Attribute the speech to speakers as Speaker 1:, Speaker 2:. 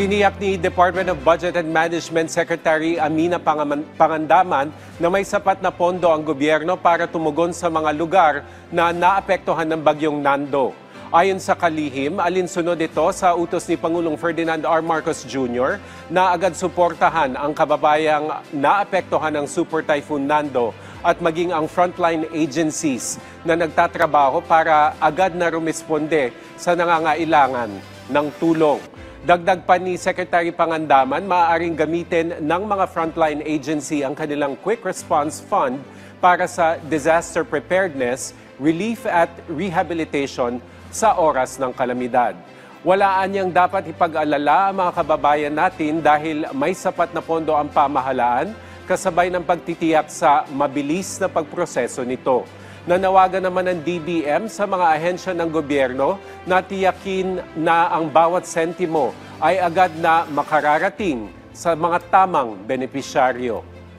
Speaker 1: Tiniyak ni Department of Budget and Management Secretary Amina Pangandaman na may sapat na pondo ang gobyerno para tumugon sa mga lugar na naapektuhan ng bagyong Nando. Ayon sa kalihim, alinsunod ito sa utos ni Pangulong Ferdinand R. Marcos Jr. na agad suportahan ang kababayang naapektuhan ng Super Typhoon Nando at maging ang frontline agencies na nagtatrabaho para agad na rumisponde sa nangangailangan ng tulong. Dagdag pa ni Secretary Pangandaman, maaaring gamitin ng mga frontline agency ang kanilang Quick Response Fund para sa disaster preparedness, relief at rehabilitation sa oras ng kalamidad. Walaan niyang dapat ipag-alala ang mga kababayan natin dahil may sapat na pondo ang pamahalaan kasabay ng pagtitiyak sa mabilis na pagproseso nito. Nanawagan naman ng DBM sa mga ahensya ng gobyerno na tiyakin na ang bawat sentimo ay agad na makararating sa mga tamang benepisyaryo.